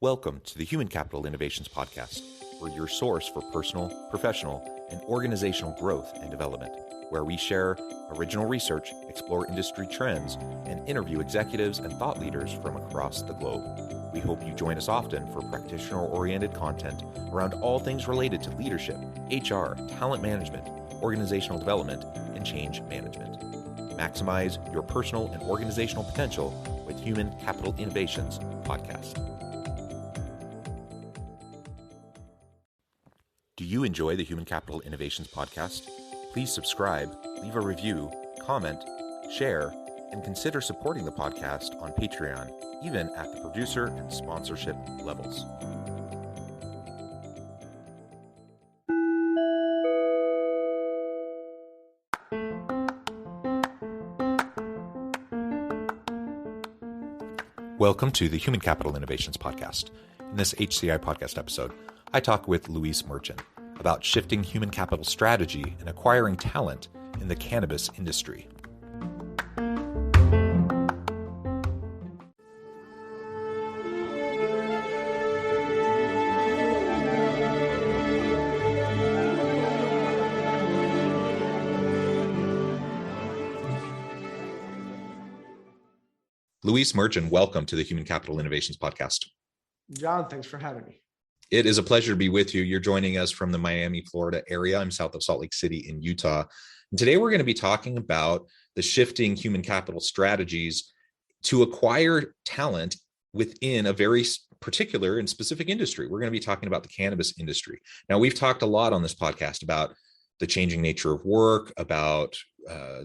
Welcome to the Human Capital Innovations Podcast. We're your source for personal, professional, and organizational growth and development, where we share original research, explore industry trends, and interview executives and thought leaders from across the globe. We hope you join us often for practitioner-oriented content around all things related to leadership, HR, talent management, organizational development, and change management. Maximize your personal and organizational potential with Human Capital Innovations Podcast. Do you enjoy the Human Capital Innovations Podcast? Please subscribe, leave a review, comment, share, and consider supporting the podcast on Patreon, even at the producer and sponsorship levels. Welcome to the Human Capital Innovations Podcast. In this HCI Podcast episode, I talk with Luis Merchant about shifting human capital strategy and acquiring talent in the cannabis industry. Luis Merchant, welcome to the Human Capital Innovations Podcast. John, thanks for having me. It is a pleasure to be with you. You're joining us from the Miami, Florida area. I'm south of Salt Lake City in Utah. And today we're going to be talking about the shifting human capital strategies to acquire talent within a very particular and specific industry. We're going to be talking about the cannabis industry. Now, we've talked a lot on this podcast about the changing nature of work, about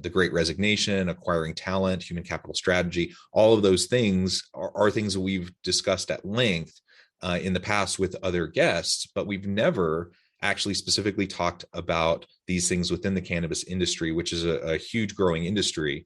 the Great Resignation, acquiring talent, human capital strategy. All of those things are things that we've discussed at length in the past with other guests, but we've never actually specifically talked about these things within the cannabis industry, which is a huge growing industry.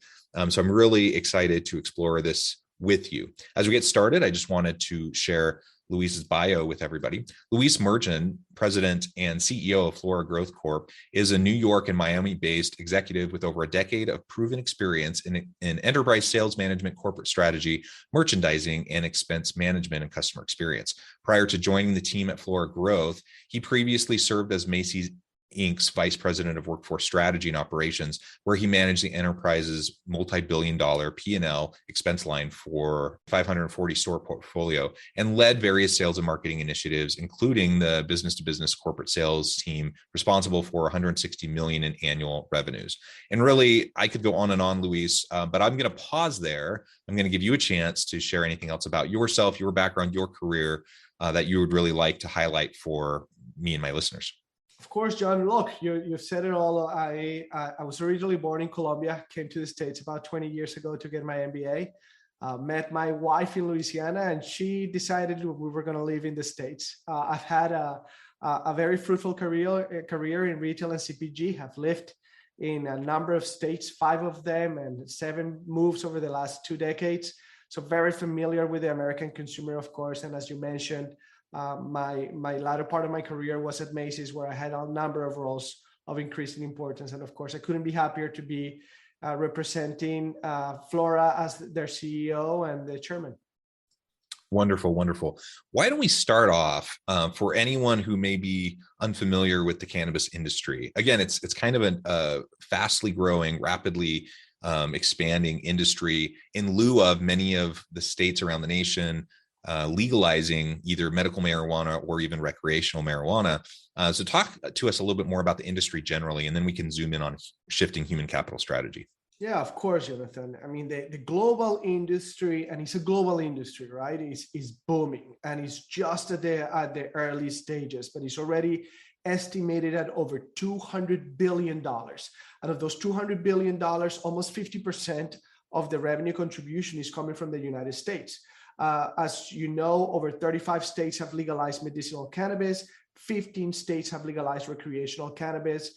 So I'm really excited to explore this with you. As we get started, I just wanted to share Luis's bio with everybody. Luis Merchant, President and CEO of Flora Growth Corp, is a New York and Miami-based executive with over a decade of proven experience in enterprise sales management, corporate strategy, merchandising, and expense management and customer experience. Prior to joining the team at Flora Growth, he previously served as Macy's Inc.'s Vice President of Workforce Strategy and Operations, where he managed the enterprise's multi-billion-dollar P&L expense line for 540 store portfolio and led various sales and marketing initiatives, including the business-to-business corporate sales team responsible for 160 million in annual revenues. And really, I could go on and on, Luis, but I'm going to pause there. I'm going to give you a chance to share anything else about yourself, your background, your career that you would really like to highlight for me and my listeners. Of course, John, look, you've said it all. I was originally born in Colombia, came to the States about 20 years ago to get my MBA, met my wife in Louisiana, and she decided we were going to live in the States. I've had a very fruitful career in retail and CPG, have lived in a number of states, 5 of them, and 7 moves over the last 2 decades. So very familiar with the American consumer, of course, and as you mentioned, my latter part of my career was at Macy's, where I had a number of roles of increasing importance. And of course, I couldn't be happier to be representing Flora as their CEO and the chairman. Wonderful, wonderful. Why don't we start off for anyone who may be unfamiliar with the cannabis industry? Again, it's kind of a fastly growing, rapidly expanding industry in lieu of many of the states around the nation legalizing either medical marijuana or even recreational marijuana. So talk to us a little bit more about the industry generally, and then we can zoom in on shifting human capital strategy. Yeah, of course, Jonathan. I mean, the global industry, and it's a global industry, right? Is booming, and it's just at the early stages, but it's already estimated at over $200 billion. Out of those $200 billion, almost 50% of the revenue contribution is coming from the United States. As you know, over 35 states have legalized medicinal cannabis. 15 states have legalized recreational cannabis.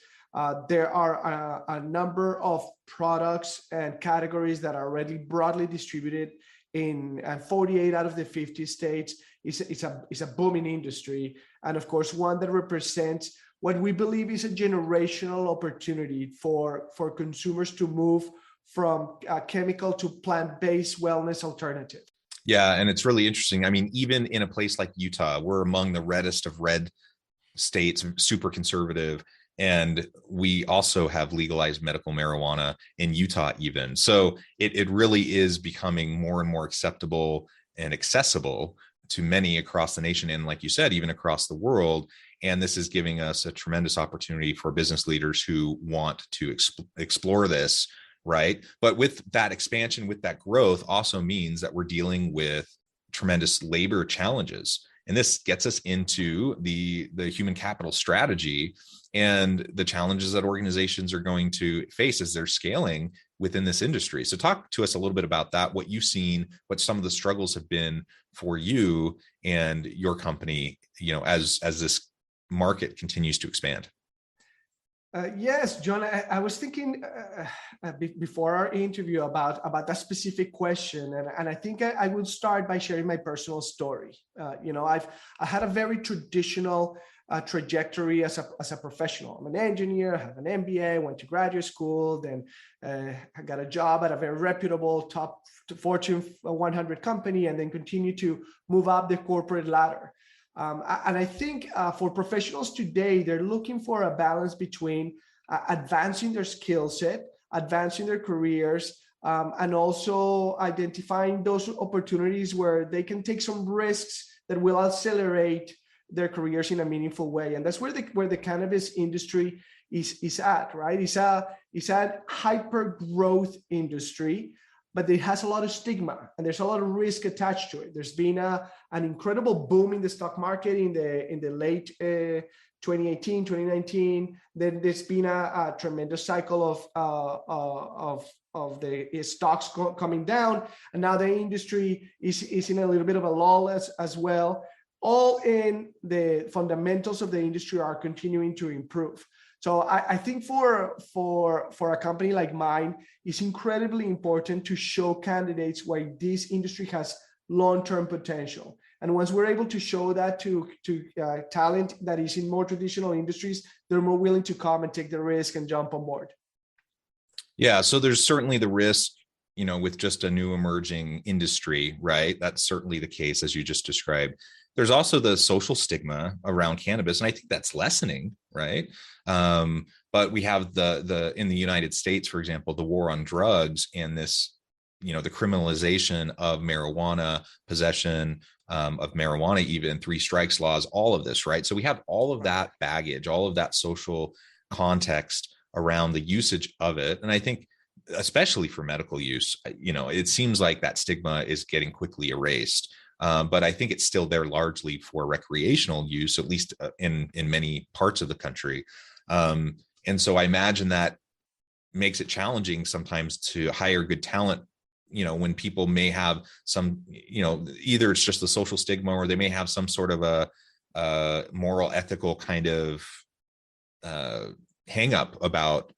There are a number of products and categories that are already broadly distributed in 48 out of the 50 states. It's a booming industry. And of course, one that represents what we believe is a generational opportunity for consumers to move from chemical to plant-based wellness alternative. Yeah, and it's really interesting. I mean, even in a place like Utah, we're among the reddest of red states, super conservative, and we also have legalized medical marijuana in Utah even. So it really is becoming more and more acceptable and accessible to many across the nation, and like you said, even across the world. And this is giving us a tremendous opportunity for business leaders who want to explore this, right? But with that expansion, with that growth, also means that we're dealing with tremendous labor challenges. And this gets us into the human capital strategy and the challenges that organizations are going to face as they're scaling within this industry. So talk to us a little bit about that, what you've seen, what some of the struggles have been for you and your company, as this market continues to expand. Yes, John, I was thinking before our interview about that specific question. And I think I would start by sharing my personal story. I had a very traditional trajectory as a professional. I'm an engineer, I have an MBA, went to graduate school, then I got a job at a very reputable top Fortune 100 company, and then continued to move up the corporate ladder. And I think for professionals today, they're looking for a balance between advancing their skill set, advancing their careers, and also identifying those opportunities where they can take some risks that will accelerate their careers in a meaningful way. And that's where the cannabis industry is at, right? It's a hyper growth industry, but it has a lot of stigma and there's a lot of risk attached to it. There's been an incredible boom in the stock market in the late 2018, 2019. Then there's been a tremendous cycle of the stocks coming down, and now the industry is in a little bit of a lull as well. All in the fundamentals of the industry are continuing to improve. So I think for a company like mine, it's incredibly important to show candidates why this industry has long-term potential. And once we're able to show that to talent that is in more traditional industries, they're more willing to come and take the risk and jump on board. Yeah, so there's certainly the risk, with just a new emerging industry, right? That's certainly the case as you just described. There's also the social stigma around cannabis, and I think that's lessening, right? But we have the in the United States, for example, the war on drugs and this, the criminalization of marijuana, possession of marijuana, even 3 strikes laws, all of this, right? So we have all of that baggage, all of that social context around the usage of it. And I think, especially for medical use, it seems like that stigma is getting quickly erased. But I think it's still there largely for recreational use, at least in many parts of the country. And so I imagine that makes it challenging sometimes to hire good talent, when people may have some, either it's just the social stigma or they may have some sort of a moral, ethical kind of hang up about,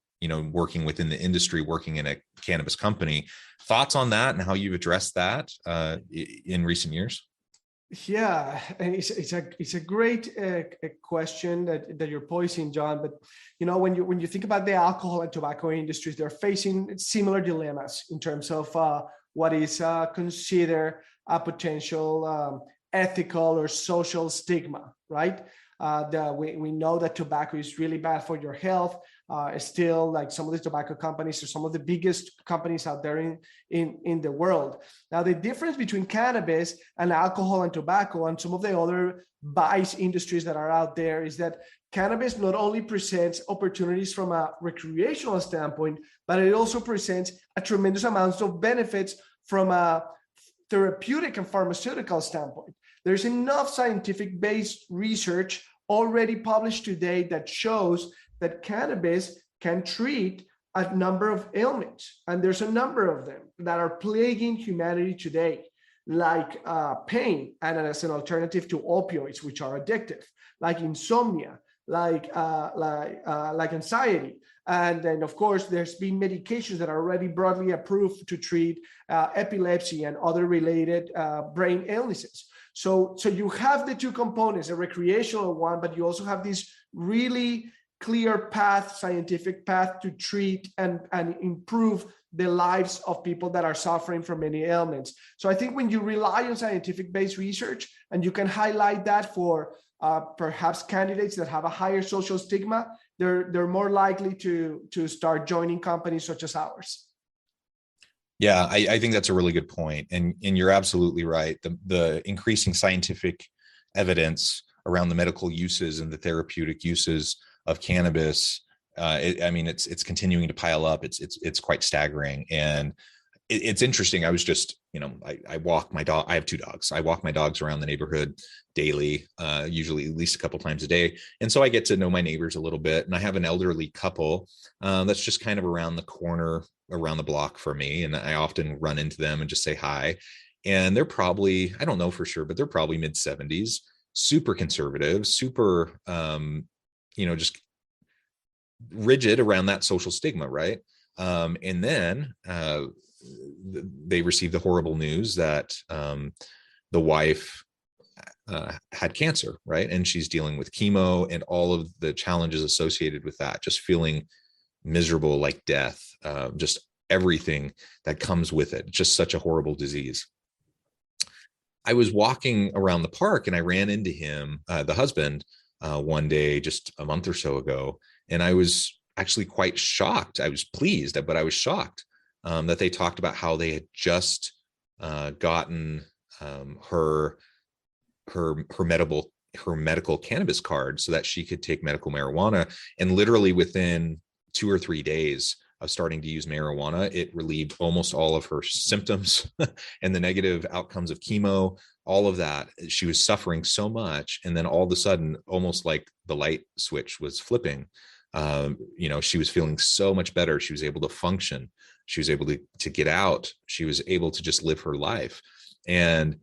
working within the industry, working in a cannabis company. Thoughts on that and how you've addressed that in recent years? Yeah, and it's a great question that you're posing, John. But when you think about the alcohol and tobacco industries, they're facing similar dilemmas in terms of what is considered a potential ethical or social stigma, right? We know that tobacco is really bad for your health. Still, like some of the tobacco companies are some of the biggest companies out there in the world. Now, the difference between cannabis and alcohol and tobacco and some of the other vice industries that are out there is that cannabis not only presents opportunities from a recreational standpoint, but it also presents a tremendous amount of benefits from a therapeutic and pharmaceutical standpoint. There's enough scientific-based research already published today that shows that cannabis can treat a number of ailments. And there's a number of them that are plaguing humanity today, like pain, and as an alternative to opioids, which are addictive, like insomnia, like anxiety. And then, of course, there's been medications that are already broadly approved to treat epilepsy and other related brain illnesses. So you have the two components, a recreational one, but you also have this really clear path, scientific path to treat and improve the lives of people that are suffering from many ailments. So I think when you rely on scientific-based research and you can highlight that for perhaps candidates that have a higher social stigma, they're more likely to start joining companies such as ours. Yeah, I think that's a really good point. And you're absolutely right. The increasing scientific evidence around the medical uses and the therapeutic uses of cannabis, it's continuing to pile up. It's quite staggering. And it's interesting. I was just, I walk my dog. I have two dogs. I walk my dogs around the neighborhood daily, usually at least a couple times a day. And so I get to know my neighbors a little bit. And I have an elderly couple that's just kind of around the corner, around the block for me. And I often run into them and just say hi. And they're probably, I don't know for sure, but they're probably mid 70s, super conservative, super, just rigid around that social stigma. Right. And then they received the horrible news that the wife had cancer, right? And she's dealing with chemo and all of the challenges associated with that, just feeling miserable like death, just everything that comes with it, just such a horrible disease. I was walking around the park and I ran into him, the husband, one day just a month or so ago. And I was actually quite shocked. I was pleased, but I was shocked that they talked about how they had just gotten her medical cannabis card so that she could take medical marijuana. And literally within 2 or 3 days of starting to use marijuana, it relieved almost all of her symptoms and the negative outcomes of chemo, all of that. She was suffering so much. And then all of a sudden, almost like the light switch was flipping. She was feeling so much better. She was able to function. She was able to get out. She was able to just live her life. And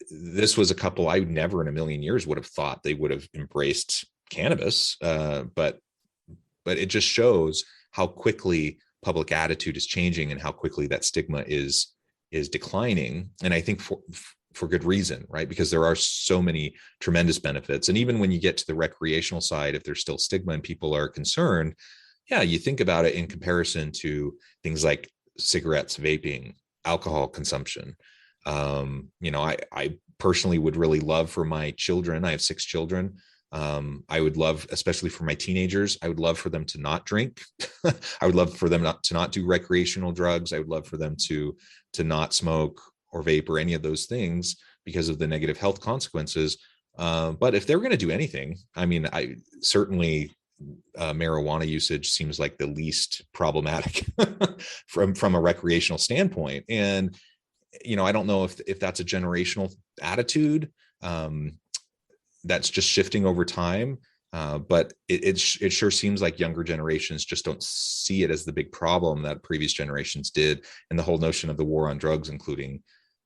this was a couple I never in a million years would have thought they would have embraced cannabis. But it just shows how quickly public attitude is changing and how quickly that stigma is declining. And I think for good reason, right? Because there are so many tremendous benefits. And even when you get to the recreational side, if there's still stigma and people are concerned, yeah, you think about it in comparison to things like cigarettes, vaping, alcohol consumption. I personally would really love for my children, I have 6 children. I would love, especially for my teenagers, I would love for them to not drink. I would love for them to not do recreational drugs. I would love for them to not smoke or vape or any of those things because of the negative health consequences. But if they're going to do anything, I certainly marijuana usage seems like the least problematic from a recreational standpoint. And, I don't know if that's a generational attitude that's just shifting over time. But it sure seems like younger generations just don't see it as the big problem that previous generations did. And the whole notion of the war on drugs, including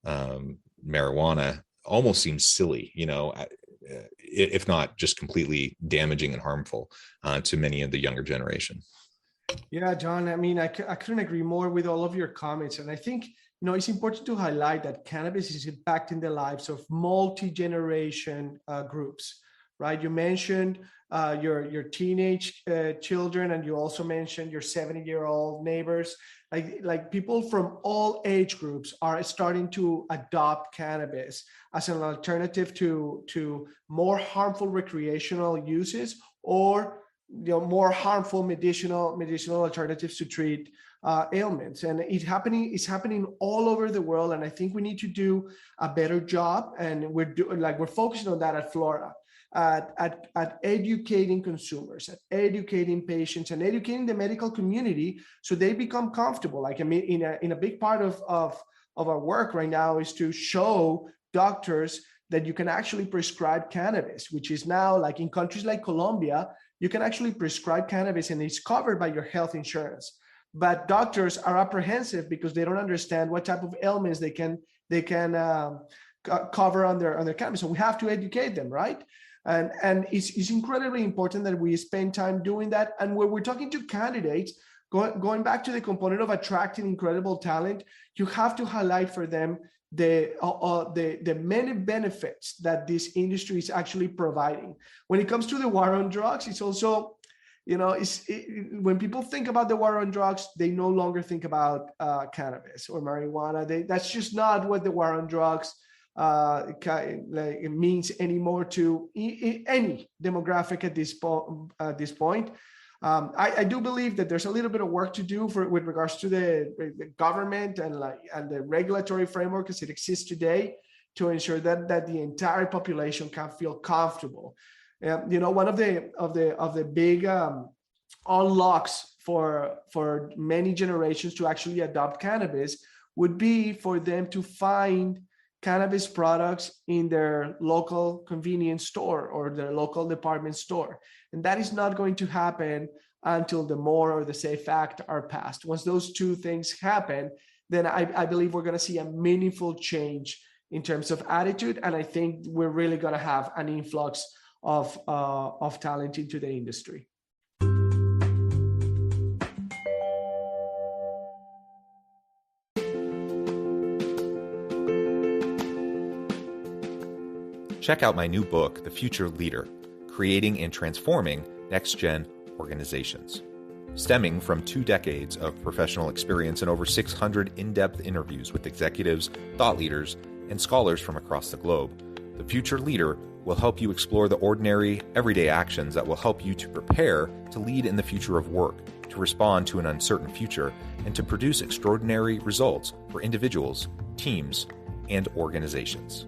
marijuana, almost seems silly, if not just completely damaging and harmful to many of the younger generation. Yeah, John, I couldn't agree more with all of your comments. And I think, it's important to highlight that cannabis is impacting the lives of multi-generation groups, right? You mentioned your teenage children, and you also mentioned your 70-year-old neighbors. Like people from all age groups are starting to adopt cannabis as an alternative to more harmful recreational uses or more harmful medicinal alternatives to treat ailments. And it's happening all over the world. And I think we need to do a better job. And we're focusing on that at PHRa, at educating consumers, at educating patients, and educating the medical community so they become comfortable. In a big part of our work right now is to show doctors that you can actually prescribe cannabis, which is now, like in countries like Colombia, you can actually prescribe cannabis and it's covered by your health insurance. But doctors are apprehensive because they don't understand what type of ailments they can cover on their cannabis. So we have to educate them, right? And it's incredibly important that we spend time doing that. And when we're talking to candidates, going back to the component of attracting incredible talent, you have to highlight for them the many benefits that this industry is actually providing. When it comes to the war on drugs, when people think about the war on drugs, they no longer think about cannabis or marijuana. That's just not what the war on drugs it means anymore to any demographic at this point. I do believe that there's a little bit of work to do with regards to the government and the regulatory framework as it exists today to ensure that the entire population can feel comfortable. One of the big unlocks for many generations to actually adopt cannabis would be for them to find cannabis products in their local convenience store or their local department store. And that is not going to happen until the MORE or the SAFE Act are passed. Once those two things happen, then I believe we're going to see a meaningful change in terms of attitude. And I think we're really going to have an influx of talent into the industry. Check out my new book, The Future Leader, Creating and Transforming Next-Gen Organizations. Stemming from 2 decades of professional experience and over 600 in-depth interviews with executives, thought leaders, and scholars from across the globe, The Future Leader will help you explore the ordinary, everyday actions that will help you to prepare to lead in the future of work, to respond to an uncertain future, and to produce extraordinary results for individuals, teams, and organizations.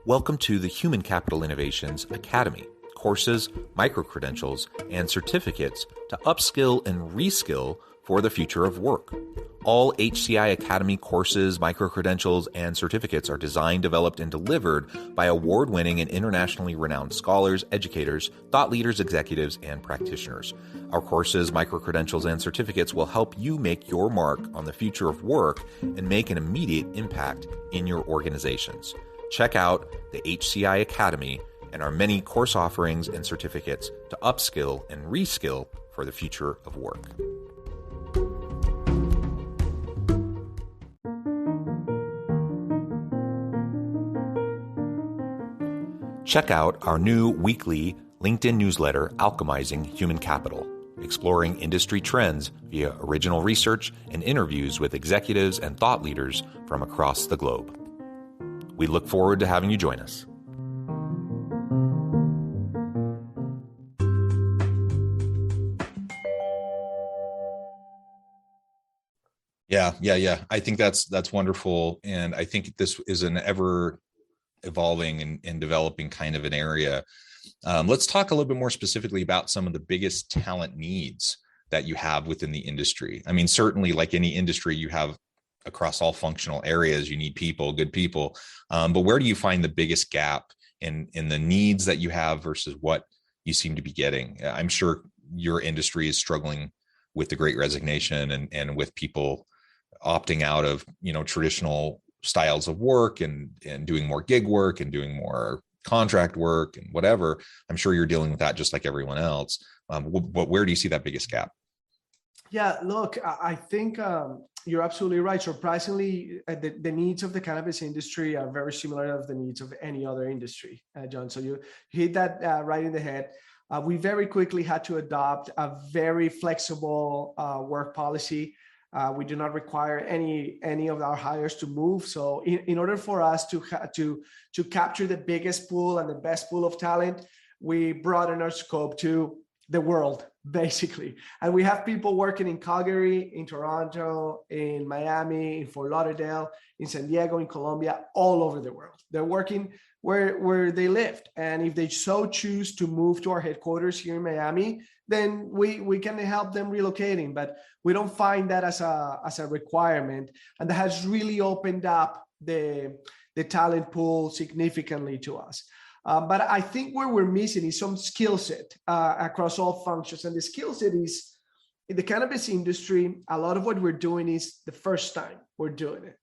Welcome to the Human Capital Innovations Academy, courses, micro-credentials, and certificates to upskill and reskill for the future of work. All HCI Academy courses, micro-credentials, and certificates are designed, developed, and delivered by award-winning and internationally renowned scholars, educators, thought leaders, executives, and practitioners. Our courses, micro-credentials, and certificates will help you make your mark on the future of work and make an immediate impact in your organizations. Check out the HCI Academy and our many course offerings and certificates to upskill and reskill for the future of work. Check out our new weekly LinkedIn newsletter, Alchemizing Human Capital, exploring industry trends via original research and interviews with executives and thought leaders from across the globe. We look forward to having you join us. Yeah. I think that's wonderful. And I think this is an ever evolving and developing kind of an area. Let's talk a little bit more specifically about some of the biggest talent needs that you have within the industry. I mean, certainly like any industry, you have across all functional areas, you need people, good people. But where do you find the biggest gap in the needs that you have versus what you seem to be getting? I'm sure your industry is struggling with the Great Resignation and with people opting out of, traditional styles of work and doing more gig work and doing more contract work and whatever. I'm sure you're dealing with that just like everyone else. But where do you see that biggest gap? Yeah, look, I think you're absolutely right. Surprisingly, the needs of the cannabis industry are very similar to the needs of any other industry, John. So you hit that right in the head. We very quickly had to adopt a very flexible work policy. We do not require any of our hires to move. So in order for us to capture the biggest pool and the best pool of talent, we broaden our scope to the world, basically. And we have people working in Calgary, in Toronto, in Miami, in Fort Lauderdale, in San Diego, in Colombia, all over the world. They're working where they live. And if they so choose to move to our headquarters here in Miami, then we can help them relocating. But we don't find that as a requirement. And that has really opened up the talent pool significantly to us. But I think where we're missing is some skill set across all functions. And the skill set is, in the cannabis industry, a lot of what we're doing is the first time we're doing it,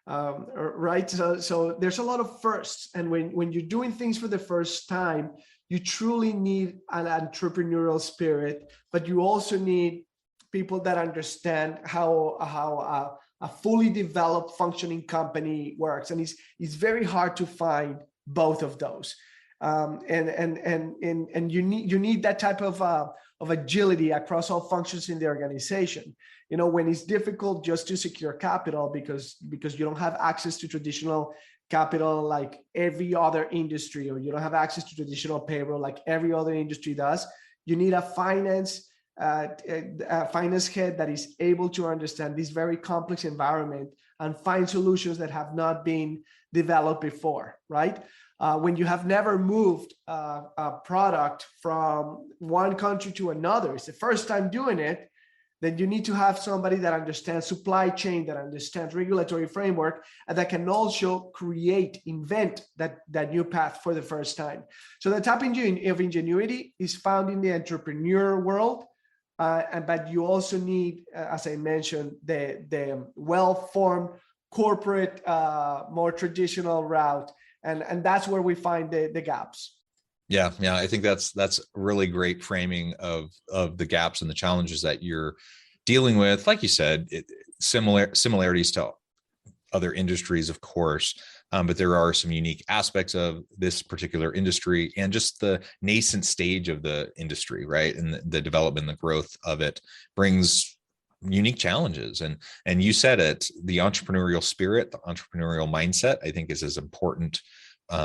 right? So there's a lot of firsts. And when you're doing things for the first time, you truly need an entrepreneurial spirit, but you also need people that understand how a fully developed functioning company works. And it's very hard to find both of those. And you need that type of agility across all functions in the organization. You know, when it's difficult just to secure capital because you don't have access to traditional capital like every other industry, or you don't have access to traditional payroll like every other industry does, you need a finance head that is able to understand this very complex environment and find solutions that have not been developed before, right? When you have never moved a product from one country to another, it's the first time doing it, then you need to have somebody that understands supply chain, that understands regulatory framework, and that can also invent that new path for the first time. So the type of ingenuity is found in the entrepreneur world, but you also need, as I mentioned, the well-formed corporate, more traditional route. And that's where we find the gaps. Yeah. I think that's really great framing of the gaps and the challenges that you're dealing with. Like you said, similarities to other industries, of course, but there are some unique aspects of this particular industry and just the nascent stage of the industry, right? And the development, the growth of it brings unique challenges. And you said it, the entrepreneurial spirit, the entrepreneurial mindset, I think is as important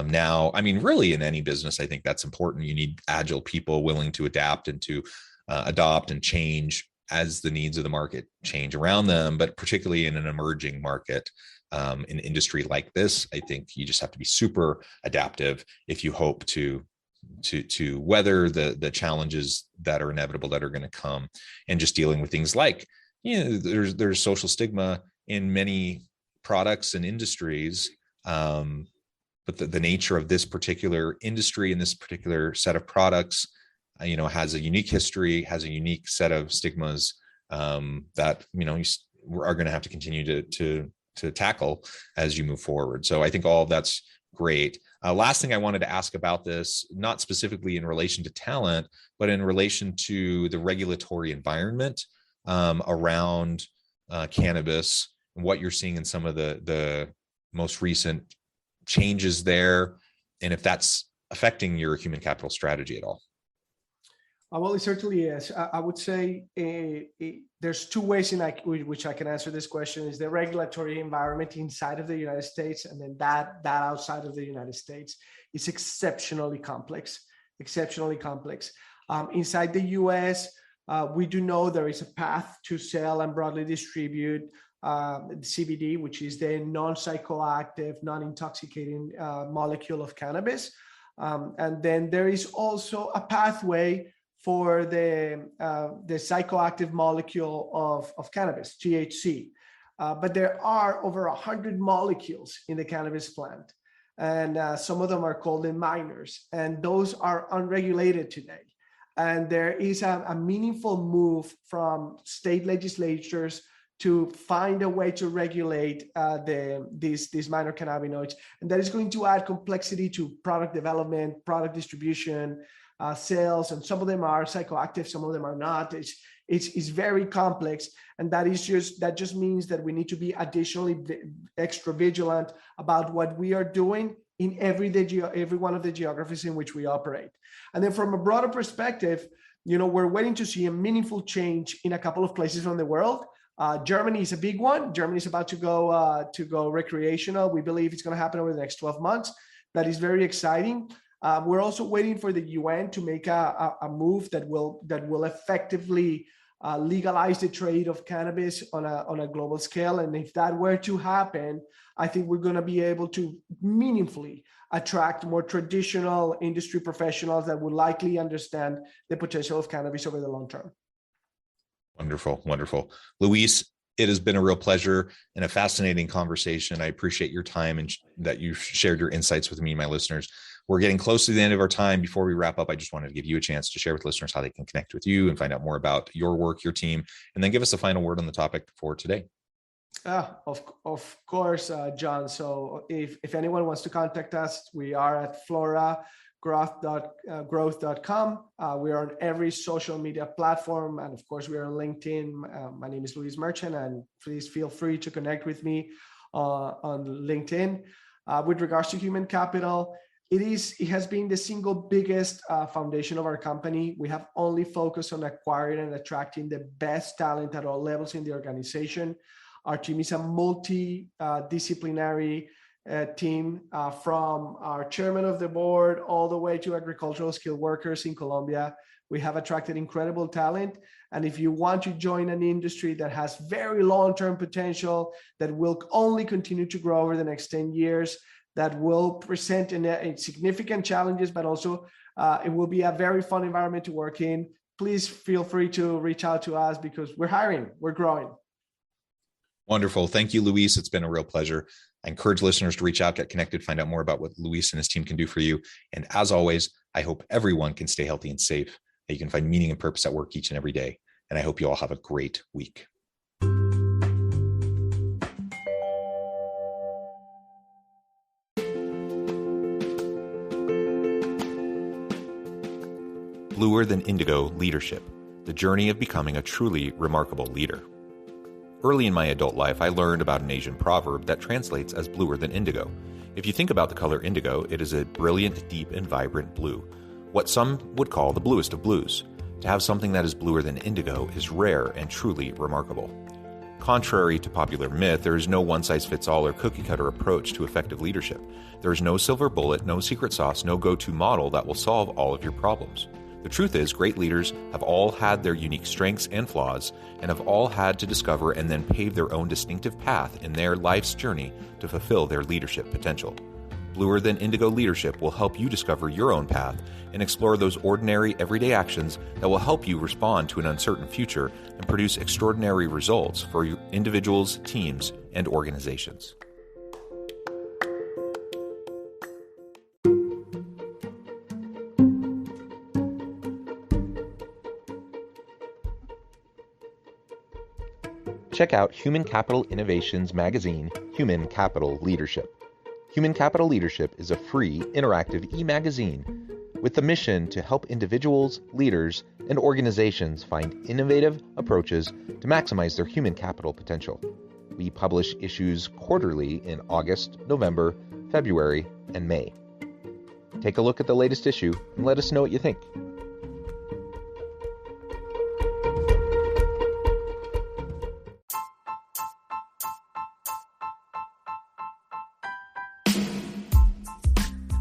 now. I mean, really in any business, I think that's important. You need agile people willing to adapt and to adopt and change as the needs of the market change around them, but particularly in an emerging market, in an industry like this, I think you just have to be super adaptive if you hope to weather the challenges that are inevitable, that are going to come, and just dealing with things like, you know, there's social stigma in many products and industries, but the nature of this particular industry and this particular set of products, you know, has a unique history, has a unique set of stigmas that, you know, you are going to have to continue to tackle as you move forward. So I think all of that's great. Last thing I wanted to ask about this, not specifically in relation to talent, but in relation to the regulatory environment around cannabis, and what you're seeing in some of the most recent changes there, and if that's affecting your human capital strategy at all. Well, it certainly is. I would say there's two ways in which I can answer this question: is the regulatory environment inside of the United States, and then that outside of the United States is exceptionally complex. Inside the US, we do know there is a path to sell and broadly distribute CBD, which is the non-psychoactive, non-intoxicating molecule of cannabis. And then there is also a pathway for the psychoactive molecule of cannabis, THC. But there are over 100 molecules in the cannabis plant, and some of them are called in minors, and those are unregulated today. And there is a meaningful move from state legislatures to find a way to regulate these minor cannabinoids, and that is going to add complexity to product development, product distribution, sales, and some of them are psychoactive, some of them are not. It's very complex, and that just means that we need to be additionally extra vigilant about what we are doing in every one of the geographies in which we operate. And then from a broader perspective, you know, we're waiting to see a meaningful change in a couple of places around the world. Germany is a big one. Germany is about to go recreational. We believe it's going to happen over the next 12 months. That is very exciting. We're also waiting for the UN to make a move that will effectively legalize the trade of cannabis on a global scale. And if that were to happen, I think we're going to be able to meaningfully attract more traditional industry professionals that would likely understand the potential of cannabis over the long term. Wonderful, wonderful. Luis, it has been a real pleasure and a fascinating conversation. I appreciate your time and that you've shared your insights with me and my listeners. We're getting close to the end of our time. Before we wrap up, I just wanted to give you a chance to share with listeners how they can connect with you and find out more about your work, your team, and then give us a final word on the topic for today. Of course, John. So if anyone wants to contact us, we are at PHRa. growth.com. We are on every social media platform. And of course, we are on LinkedIn. My name is Luis Merchant, and please feel free to connect with me on LinkedIn. With regards to human capital, it has been the single biggest foundation of our company. We have only focused on acquiring and attracting the best talent at all levels in the organization. Our team is a multidisciplinary team, from our chairman of the board all the way to agricultural skilled workers in Colombia. We have attracted incredible talent. And if you want to join an industry that has very long-term potential, that will only continue to grow over the next 10 years, that will present significant challenges, but also it will be a very fun environment to work in, please feel free to reach out to us because we're hiring, we're growing. Wonderful. Thank you, Luis. It's been a real pleasure. I encourage listeners to reach out, get connected, find out more about what Luis and his team can do for you. And as always, I hope everyone can stay healthy and safe, that you can find meaning and purpose at work each and every day. And I hope you all have a great week. Bluer Than Indigo Leadership, the journey of becoming a truly remarkable leader. Early in my adult life, I learned about an Asian proverb that translates as bluer than indigo. If you think about the color indigo, it is a brilliant, deep, and vibrant blue, what some would call the bluest of blues. To have something that is bluer than indigo is rare and truly remarkable. Contrary to popular myth, there is no one-size-fits-all or cookie-cutter approach to effective leadership. There is no silver bullet, no secret sauce, no go-to model that will solve all of your problems. The truth is, great leaders have all had their unique strengths and flaws, and have all had to discover and then pave their own distinctive path in their life's journey to fulfill their leadership potential. Bluer Than Indigo Leadership will help you discover your own path and explore those ordinary, everyday actions that will help you respond to an uncertain future and produce extraordinary results for your individuals, teams, and organizations. Check out Human Capital Innovations magazine, Human Capital Leadership. Human Capital Leadership is a free, interactive e-magazine with the mission to help individuals, leaders, and organizations find innovative approaches to maximize their human capital potential. We publish issues quarterly in August, November, February, and May. Take a look at the latest issue and let us know what you think.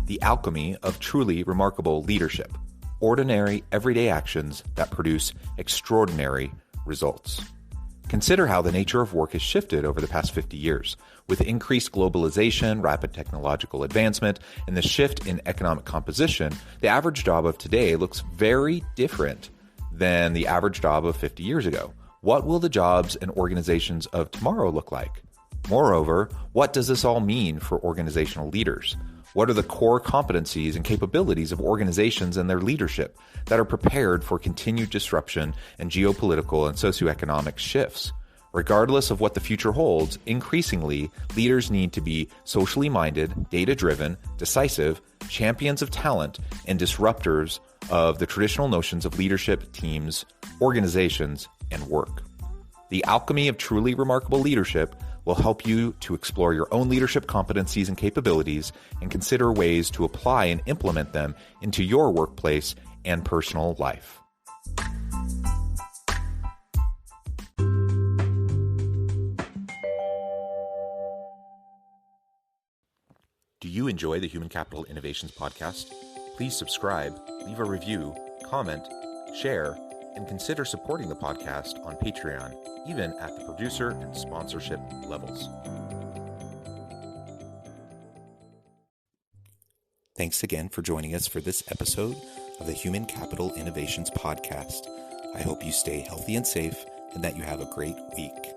The alchemy of truly remarkable leadership. Ordinary, everyday actions that produce extraordinary results. Consider how the nature of work has shifted over the past 50 years. With increased globalization, rapid technological advancement, and the shift in economic composition, the average job of today looks very different than the average job of 50 years ago. What will the jobs and organizations of tomorrow look like? Moreover, what does this all mean for organizational leaders? What are the core competencies and capabilities of organizations and their leadership that are prepared for continued disruption and geopolitical and socioeconomic shifts? Regardless of what the future holds, increasingly, leaders need to be socially minded, data-driven, decisive, champions of talent, and disruptors of the traditional notions of leadership, teams, organizations, and work. The alchemy of truly remarkable leadership will help you to explore your own leadership competencies and capabilities and consider ways to apply and implement them into your workplace and personal life. Do you enjoy the Human Capital Innovations podcast? Please subscribe, leave a review, comment, share, and consider supporting the podcast on Patreon, even at the producer and sponsorship levels. Thanks again for joining us for this episode of the Human Capital Innovations podcast. I hope you stay healthy and safe and that you have a great week.